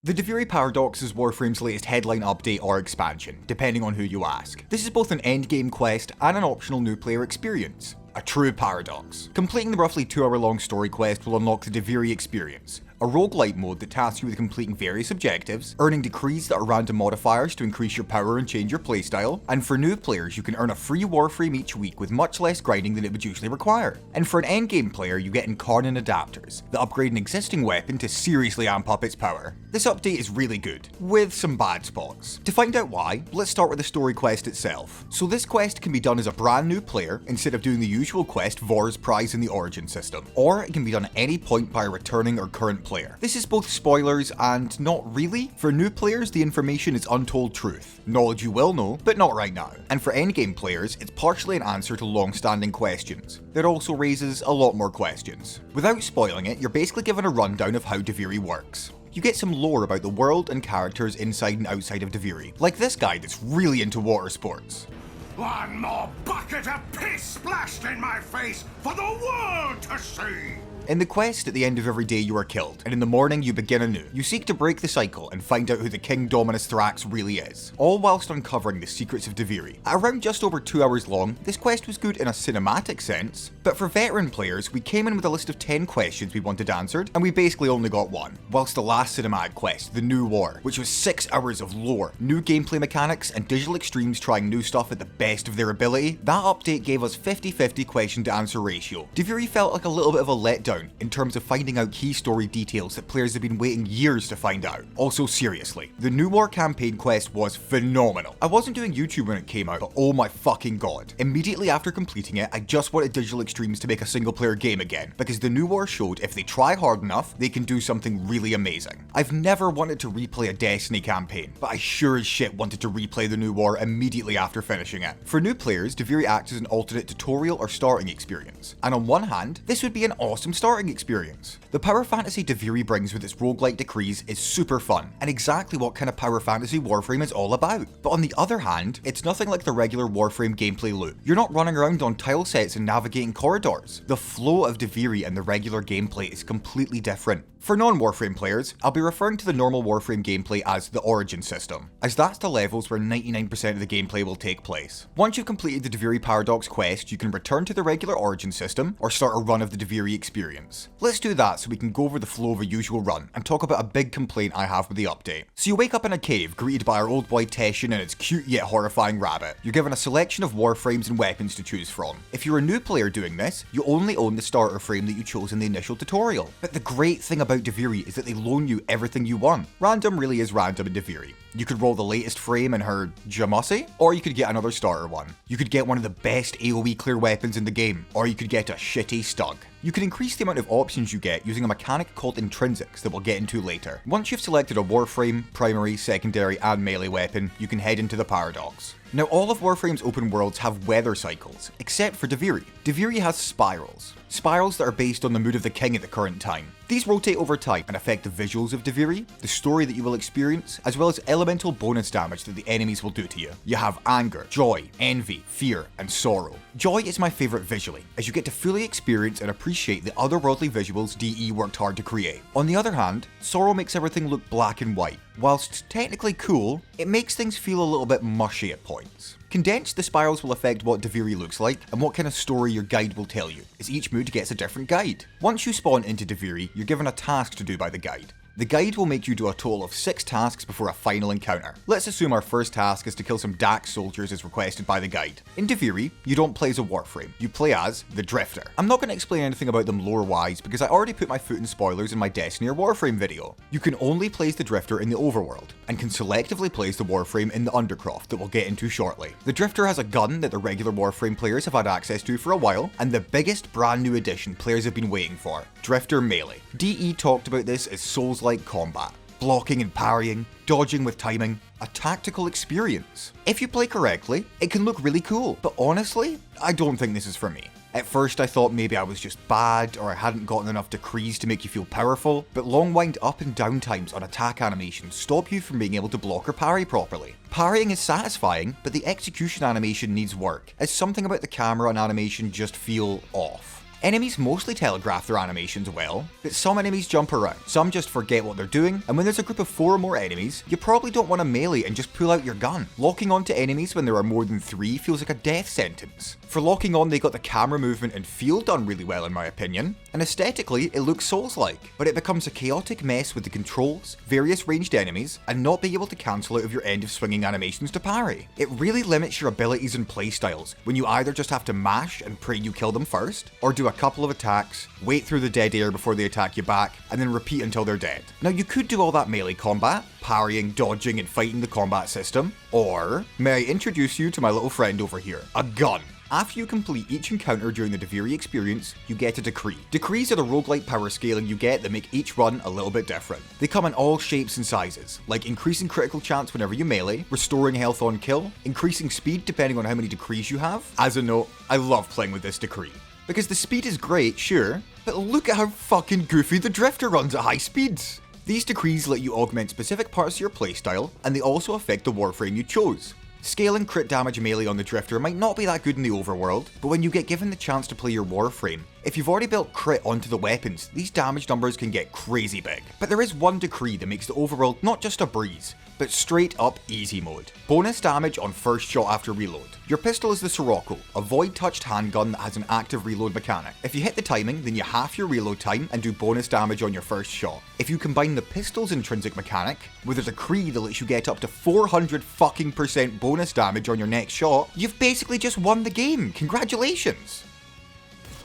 The Duviri Paradox is Warframe's latest headline update or expansion, depending on who you ask. This is both an endgame quest and an optional new player experience. A true paradox. Completing the roughly 2-hour-long story quest will unlock the Duviri experience, a roguelite mode that tasks you with completing various objectives, earning decrees that are random modifiers to increase your power and change your playstyle, and for new players you can earn a free Warframe each week with much less grinding than it would usually require. And for an endgame player you get Incarnate adapters that upgrade an existing weapon to seriously amp up its power. This update is really good, with some bad spots. To find out why, let's start with the story quest itself. So this quest can be done as a brand new player instead of doing the usual quest Vor's Prize in the Origin system, or it can be done at any point by a returning or current player. This is both spoilers and not really. For new players, the information is untold truth. Knowledge you will know, but not right now. And for endgame players, it's partially an answer to long-standing questions. That also raises a lot more questions. Without spoiling it, you're basically given a rundown of how Duviri works. You get some lore about the world and characters inside and outside of Duviri, like this guy that's really into water sports. One more bucket of piss splashed in my face for the world to see! In the quest, at the end of every day you are killed, and in the morning you begin anew. You seek to break the cycle and find out who the King Dominus Thrax really is, all whilst uncovering the secrets of Duviri. At around just over 2 hours long, this quest was good in a cinematic sense, but for veteran players, we came in with a list of 10 questions we wanted answered, and we basically only got one. Whilst the last cinematic quest, The New War, which was 6 hours of lore, new gameplay mechanics, and digital extremes trying new stuff at the best of their ability, that update gave us 50-50 question to answer ratio. Duviri felt like a little bit of a letdown in terms of finding out key story details that players have been waiting years to find out. Also seriously, the New War campaign quest was phenomenal. I wasn't doing YouTube when it came out, but oh my fucking god. Immediately after completing it, I just wanted Digital Extremes to make a single player game again, because the New War showed if they try hard enough, they can do something really amazing. I've never wanted to replay a Destiny campaign, but I sure as shit wanted to replay the New War immediately after finishing it. For new players, Duviri acts as an alternate tutorial or starting experience, and on one hand, this would be an awesome starting experience. The power fantasy Duviri brings with its roguelite decrees is super fun, and exactly what kind of power fantasy Warframe is all about. But on the other hand, it's nothing like the regular Warframe gameplay loop. You're not running around on tile sets and navigating corridors. The flow of Duviri and the regular gameplay is completely different. For non-Warframe players, I'll be referring to the normal Warframe gameplay as the Origin system, as that's the levels where 99% of the gameplay will take place. Once you've completed the Duviri Paradox quest, you can return to the regular Origin system, or start a run of the Duviri experience. Let's do that so we can go over the flow of a usual run, and talk about a big complaint I have with the update. So you wake up in a cave, greeted by our old boy Teshin and its cute yet horrifying rabbit. You're given a selection of Warframes and weapons to choose from. If you're a new player doing this, you only own the starter frame that you chose in the initial tutorial. But the great thing about Duviri is that they loan you everything you want. Random really is random in Duviri. You could roll the latest frame in her Jamussi, or you could get another starter one. You could get one of the best AoE clear weapons in the game, or you could get a shitty Stug. You can increase the amount of options you get using a mechanic called Intrinsics that we'll get into later. Once you've selected a Warframe, primary, secondary, and melee weapon, you can head into the Paradox. Now all of Warframe's open worlds have weather cycles, except for Duviri. Duviri has spirals. Spirals that are based on the mood of the king at the current time. These rotate over time and affect the visuals of Duviri, the story that you will experience, as well as elemental bonus damage that the enemies will do to you. You have anger, joy, envy, fear, and sorrow. Joy is my favourite visually, as you get to fully experience and appreciate the otherworldly visuals DE worked hard to create. On the other hand, sorrow makes everything look black and white. Whilst technically cool, it makes things feel a little bit mushy at points. Condensed, the spirals will affect what Duviri looks like and what kind of story your guide will tell you, as each mood gets a different guide. Once you spawn into Duviri, you're given a task to do by the guide. The guide will make you do a total of 6 tasks before a final encounter. Let's assume our first task is to kill some Dax soldiers as requested by the guide. In Duviri, you don't play as a Warframe, you play as the Drifter. I'm not going to explain anything about them lore-wise because I already put my foot in spoilers in my Destiny or Warframe video. You can only play as the Drifter in the overworld, and can selectively play as the Warframe in the Undercroft that we'll get into shortly. The Drifter has a gun that the regular Warframe players have had access to for a while, and the biggest brand new addition players have been waiting for, Drifter Melee. DE talked about this as Souls-like combat. Blocking and parrying, dodging with timing, a tactical experience. If you play correctly, it can look really cool, but honestly, I don't think this is for me. At first I thought maybe I was just bad, or I hadn't gotten enough decrees to make you feel powerful, but long wind up and down times on attack animations stop you from being able to block or parry properly. Parrying is satisfying, but the execution animation needs work, as something about the camera and animation just feel off. Enemies mostly telegraph their animations well, but some enemies jump around, some just forget what they're doing, and when there's a group of 4 or more enemies, you probably don't want to melee and just pull out your gun. Locking onto enemies when there are more than 3 feels like a death sentence. For locking on, they got the camera movement and feel done really well in my opinion, and aesthetically it looks Souls-like, but it becomes a chaotic mess with the controls, various ranged enemies, and not being able to cancel out of your end of swinging animations to parry. It really limits your abilities and playstyles when you either just have to mash and pray you kill them first, or do a couple of attacks, wait through the dead air before they attack you back, and then repeat until they're dead. Now you could do all that melee combat, parrying, dodging, and fighting the combat system, or may I introduce you to my little friend over here, a gun. After you complete each encounter during the Duviri experience, you get a decree. Decrees are the roguelite power scaling you get that make each run a little bit different. They come in all shapes and sizes, like increasing critical chance whenever you melee, restoring health on kill, increasing speed depending on how many decrees you have. As a note, I love playing with this decree. Because the speed is great, sure, but look at how fucking goofy the drifter runs at high speeds. These decrees let you augment specific parts of your playstyle, and they also affect the Warframe you chose. Scaling crit damage melee on the drifter might not be that good in the overworld, but when you get given the chance to play your Warframe, if you've already built crit onto the weapons, these damage numbers can get crazy big. But there is one decree that makes the overworld not just a breeze, but straight up easy mode. Bonus damage on first shot after reload. Your pistol is the Sirocco, a void-touched handgun that has an active reload mechanic. If you hit the timing, then you half your reload time and do bonus damage on your first shot. If you combine the pistol's intrinsic mechanic with a decree that lets you get up to 400% bonus damage on your next shot, you've basically just won the game. Congratulations!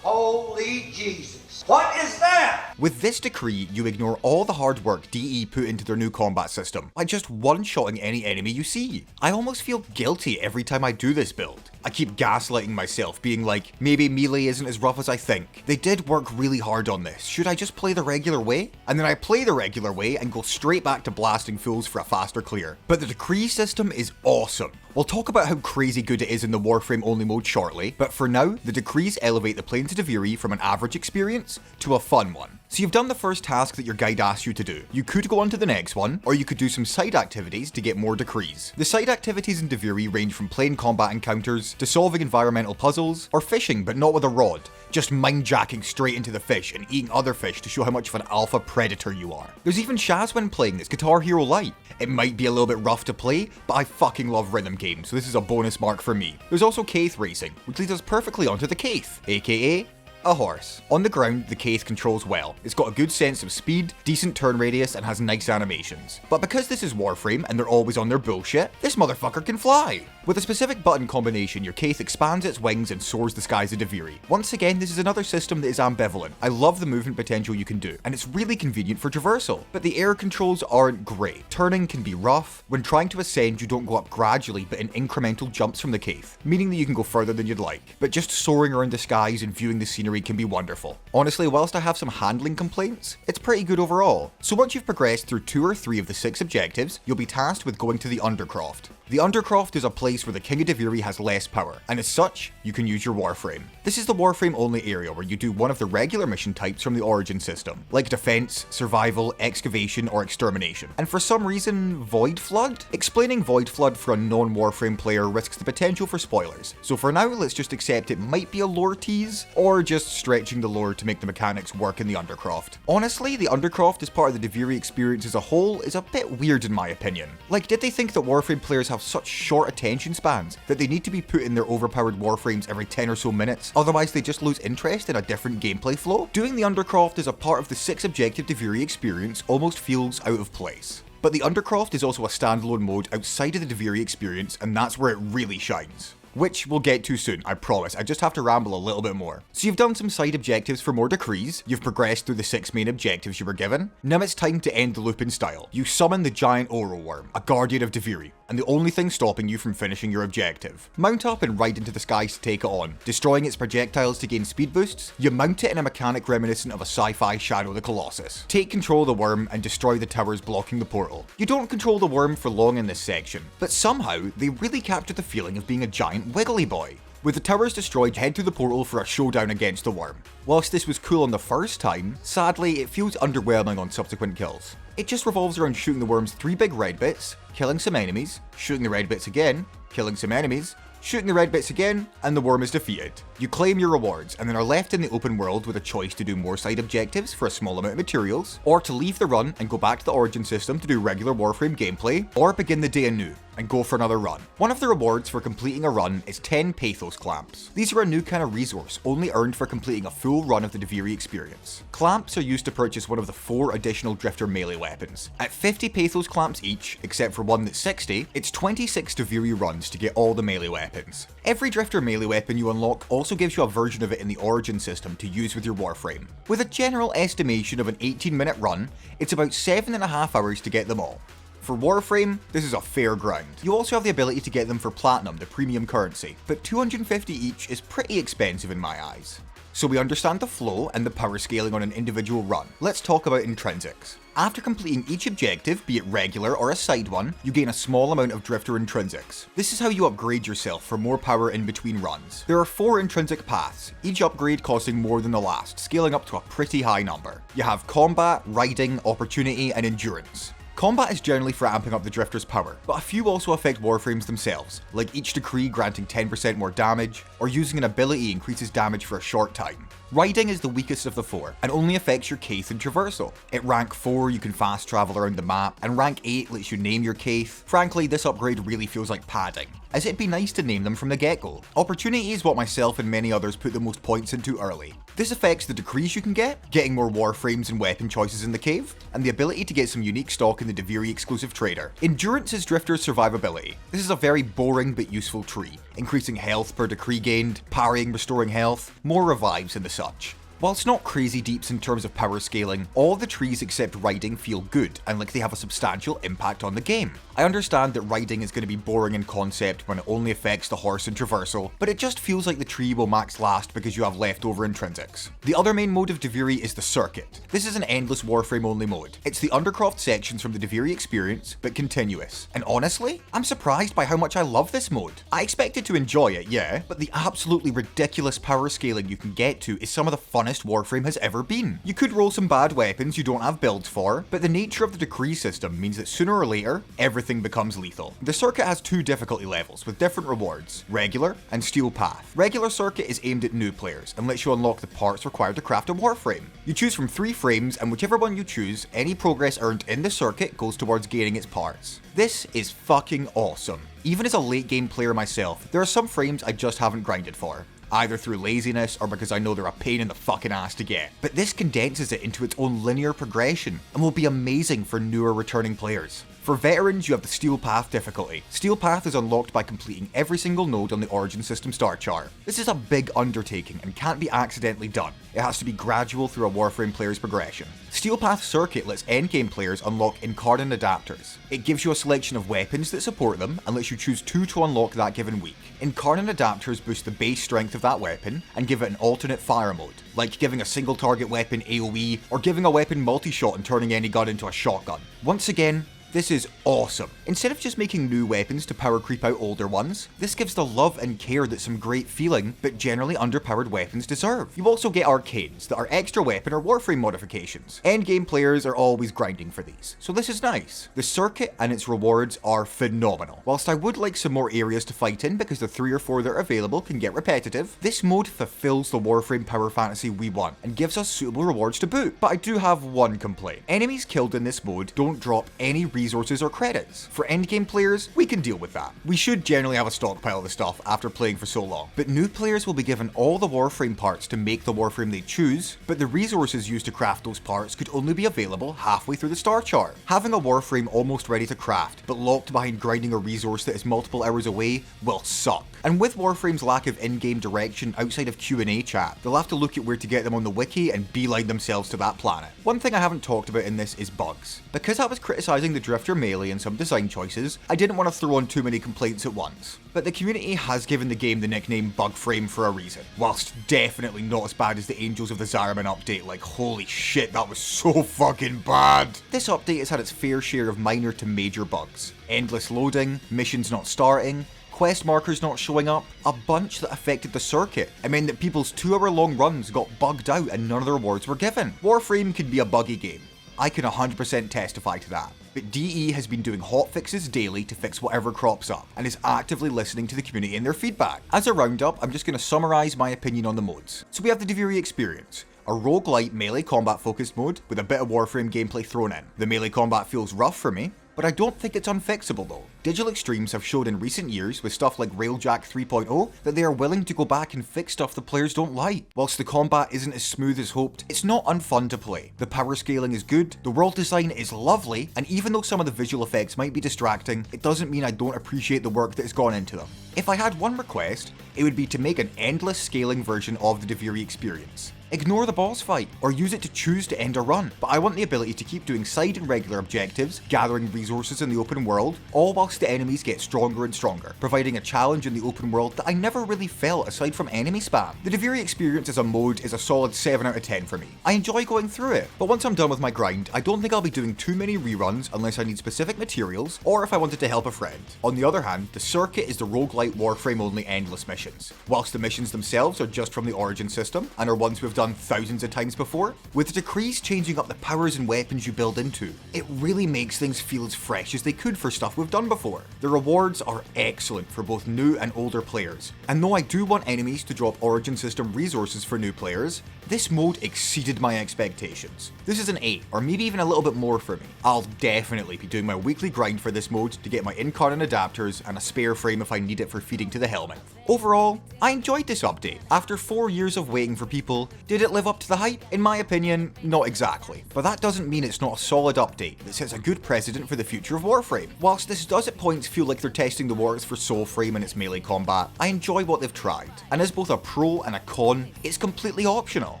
Holy Jesus. What is that? With this decree, you ignore all the hard work DE put into their new combat system by just one-shotting any enemy you see. I almost feel guilty every time I do this build. I keep gaslighting myself, being like, maybe melee isn't as rough as I think. They did work really hard on this. Should I just play the regular way? And then I play the regular way and go straight back to blasting fools for a faster clear. But the decree system is awesome. We'll talk about how crazy good it is in the Warframe only mode shortly, but for now, the decrees elevate the Plains of Duviri from an average experience to a fun one. So you've done the first task that your guide asked you to do. You could go on to the next one, or you could do some side activities to get more decrees. The side activities in Duviri range from plain combat encounters, to solving environmental puzzles, or fishing but not with a rod, just mind-jacking straight into the fish and eating other fish to show how much of an alpha predator you are. There's even Shaz when playing this Guitar Hero Lite. It might be a little bit rough to play, but I fucking love rhythm games, so this is a bonus mark for me. There's also Kaith Racing, which leads us perfectly onto the Kaith, aka a horse. On the ground, the Kaith controls well. It's got a good sense of speed, decent turn radius, and has nice animations. But because this is Warframe and they're always on their bullshit, this motherfucker can fly! With a specific button combination, your Kaith expands its wings and soars the skies of Duviri. Once again, this is another system that is ambivalent. I love the movement potential you can do, and it's really convenient for traversal. But the air controls aren't great. Turning can be rough. When trying to ascend, you don't go up gradually, but in incremental jumps from the Kaith, meaning that you can go further than you'd like. But just soaring around the skies and viewing the scenery can be wonderful. Honestly, whilst I have some handling complaints, it's pretty good overall. So once you've progressed through 2 or 3 of the 6 objectives, you'll be tasked with going to the Undercroft. The Undercroft is a place where the King of Duviri has less power, and as such, you can use your Warframe. This is the Warframe only area where you do one of the regular mission types from the Origin system, like Defense, Survival, Excavation, or Extermination. And for some reason, Void Flood? Explaining Void Flood for a non-Warframe player risks the potential for spoilers, so for now, let's just accept it might be a lore tease, or just stretching the lore to make the mechanics work in the Undercroft. Honestly, the Undercroft as part of the Duviri experience as a whole is a bit weird in my opinion. Like, did they think that Warframe players have such short attention spans that they need to be put in their overpowered Warframes every 10 or so minutes, otherwise they just lose interest in a different gameplay flow? Doing the Undercroft as a part of the 6 objective Duviri experience almost feels out of place. But the Undercroft is also a standalone mode outside of the Duviri experience, and that's where it really shines. Which we'll get to soon, I promise. I just have to ramble a little bit more. So you've done some side objectives for more decrees, you've progressed through the 6 main objectives you were given. Now it's time to end the loop in style. You summon the giant Oro Worm, a guardian of Duviri, and the only thing stopping you from finishing your objective. Mount up and ride into the skies to take it on, destroying its projectiles to gain speed boosts. You mount it in a mechanic reminiscent of a sci-fi Shadow the Colossus. Take control of the worm and destroy the towers blocking the portal. You don't control the worm for long in this section, but somehow they really capture the feeling of being a giant wiggly boy. With the towers destroyed, head to the portal for a showdown against the worm. Whilst this was cool on the first time, sadly it feels underwhelming on subsequent kills. It just revolves around shooting the worm's 3 big red bits, killing some enemies, shooting the red bits again, killing some enemies, Shooting the red bits again, and the worm is defeated. You claim your rewards, and then are left in the open world with a choice to do more side objectives for a small amount of materials, or to leave the run and go back to the origin system to do regular Warframe gameplay, or begin the day anew and go for another run. One of the rewards for completing a run is 10 Pathos Clamps. These are a new kind of resource only earned for completing a full run of the Duviri experience. Clamps are used to purchase one of the 4 additional Drifter melee weapons. At 50 Pathos Clamps each, except for one that's 60, it's 26 Duviri runs to get all the melee weapons. Every Drifter melee weapon you unlock also gives you a version of it in the origin system to use with your Warframe. With a general estimation of an 18-minute run, it's about 7.5 hours to get them all. For Warframe, this is a fair grind. You also have the ability to get them for Platinum, the premium currency, but 250 each is pretty expensive in my eyes. So we understand the flow and the power scaling on an individual run. Let's talk about Intrinsics. After completing each objective, be it regular or a side one, you gain a small amount of Drifter Intrinsics. This is how you upgrade yourself for more power in between runs. There are 4 intrinsic paths, each upgrade costing more than the last, scaling up to a pretty high number. You have Combat, Riding, Opportunity, and Endurance. Combat is generally for amping up the Drifter's power, but a few also affect Warframes themselves, like each decree granting 10% more damage, or using an ability increases damage for a short time. Riding is the weakest of the 4, and only affects your Kaith and Traversal. At rank 4 you can fast travel around the map, and rank 8 lets you name your Kaith. Frankly, this upgrade really feels like padding, as it'd be nice to name them from the get-go. Opportunity is what myself and many others put the most points into early. This affects the decrees you can get, getting more Warframes and weapon choices in the cave, and the ability to get some unique stock in the Duviri exclusive trader. Endurance is Drifter's survivability. This is a very boring but useful tree, increasing health per decree gained, parrying, restoring health, more revives and the such. Whilst not crazy deeps in terms of power scaling, all the trees except Riding feel good and like they have a substantial impact on the game. I understand that Riding is going to be boring in concept when it only affects the horse and traversal, but it just feels like the tree will max last because you have leftover intrinsics. The other main mode of Duviri is the Circuit. This is an endless Warframe only mode. It's the Undercroft sections from the Duviri experience, but continuous. And honestly, I'm surprised by how much I love this mode. I expected to enjoy it, yeah, but the absolutely ridiculous power scaling you can get to is some of the funnest Warframe has ever been. You could roll some bad weapons you don't have builds for, but the nature of the decree system means that sooner or later, everything becomes lethal. The circuit has 2 difficulty levels with different rewards, Regular and Steel Path. Regular circuit is aimed at new players and lets you unlock the parts required to craft a Warframe. You choose from 3 frames, and whichever one you choose, any progress earned in the circuit goes towards gaining its parts. This is fucking awesome. Even as a late game player myself, there are some frames I just haven't grinded for, either through laziness or because I know they're a pain in the fucking ass to get. But this condenses it into its own linear progression and will be amazing for newer returning players. For veterans, you have the Steel Path difficulty. Steel Path is unlocked by completing every single node on the Origin System star chart. This is a big undertaking and can't be accidentally done. It has to be gradual through a Warframe player's progression. Steel Path Circuit lets endgame players unlock Incarnate Adapters. It gives you a selection of weapons that support them and lets you choose 2 to unlock that given week. Incarnate Adapters boost the base strength of that weapon and give it an alternate fire mode, like giving a single target weapon AoE or giving a weapon multi-shot and turning any gun into a shotgun. Once again, this is awesome. Instead of just making new weapons to power creep out older ones, this gives the love and care that some great feeling, but generally underpowered weapons deserve. You also get arcanes that are extra weapon or Warframe modifications. Endgame players are always grinding for these, so this is nice. The circuit and its rewards are phenomenal. Whilst I would like some more areas to fight in because the 3 or 4 that are available can get repetitive, this mode fulfills the Warframe power fantasy we want and gives us suitable rewards to boot. But I do have one complaint. Enemies killed in this mode don't drop any resources or credits. For endgame players, we can deal with that. We should generally have a stockpile of the stuff after playing for so long, but new players will be given all the Warframe parts to make the Warframe they choose, but the resources used to craft those parts could only be available halfway through the star chart. Having a Warframe almost ready to craft, but locked behind grinding a resource that is multiple hours away, will suck. And with Warframe's lack of in-game direction outside of Q&A chat, they'll have to look at where to get them on the wiki and beeline themselves to that planet. One thing I haven't talked about in this is bugs. Because I was criticising the Drifter melee and some design choices, I didn't want to throw on too many complaints at once. But the community has given the game the nickname Bugframe for a reason, whilst definitely not as bad as the Angels of the Zariman update. Like, holy shit, that was so fucking bad. This update has had its fair share of minor to major bugs. Endless loading, missions not starting, quest markers not showing up, a bunch that affected the circuit. It meant that people's 2-hour-long runs got bugged out and none of the rewards were given. Warframe can be a buggy game, I can 100% testify to that. But DE has been doing hotfixes daily to fix whatever crops up, and is actively listening to the community and their feedback. As a roundup, I'm just going to summarise my opinion on the modes. So we have the Duviri experience, a roguelite melee combat focused mode with a bit of Warframe gameplay thrown in. The melee combat feels rough for me, but I don't think it's unfixable though. Digital Extremes have showed in recent years with stuff like Railjack 3.0 that they are willing to go back and fix stuff the players don't like. Whilst the combat isn't as smooth as hoped, it's not unfun to play. The power scaling is good, the world design is lovely, and even though some of the visual effects might be distracting, it doesn't mean I don't appreciate the work that has gone into them. If I had one request, it would be to make an endless scaling version of the Duviri experience. Ignore the boss fight, or use it to choose to end a run, but I want the ability to keep doing side and regular objectives, gathering resources in the open world, all whilst the enemies get stronger and stronger, providing a challenge in the open world that I never really felt aside from enemy spam. The Duviri experience as a mode is a solid 7 out of 10 for me. I enjoy going through it, but once I'm done with my grind, I don't think I'll be doing too many reruns unless I need specific materials, or if I wanted to help a friend. On the other hand, the circuit is the roguelite Warframe only endless missions. Whilst the missions themselves are just from the Origin system, and are ones we've done thousands of times before, with the decrees changing up the powers and weapons you build into, it really makes things feel as fresh as they could for stuff we've done before. The rewards are excellent for both new and older players, and though I do want enemies to drop Origin system resources for new players, this mode exceeded my expectations. This is an 8, or maybe even a little bit more for me. I'll definitely be doing my weekly grind for this mode to get my incarnate adapters and a spare frame if I need it for feeding to the helmet. Overall, I enjoyed this update. After 4 years of waiting for people, did it live up to the hype? In my opinion, not exactly. But that doesn't mean it's not a solid update that sets a good precedent for the future of Warframe. Whilst this does at points feel like they're testing the waters for Soulframe and its melee combat, I enjoy what they've tried. And as both a pro and a con, it's completely optional.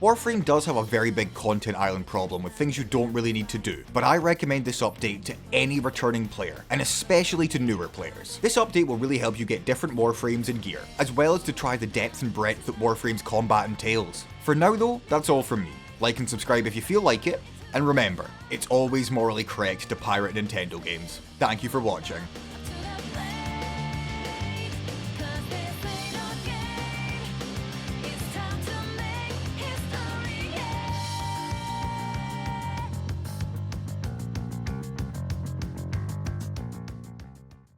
Warframe does have a very big content island problem with things you don't really need to do, but I recommend this update to any returning player, and especially to newer players. This update will really help you get different Warframes and gear, as well as to try the depth and breadth that Warframe's combat entails. For now though, that's all from me. Like and subscribe if you feel like it, and remember, it's always morally correct to pirate Nintendo games. Thank you for watching.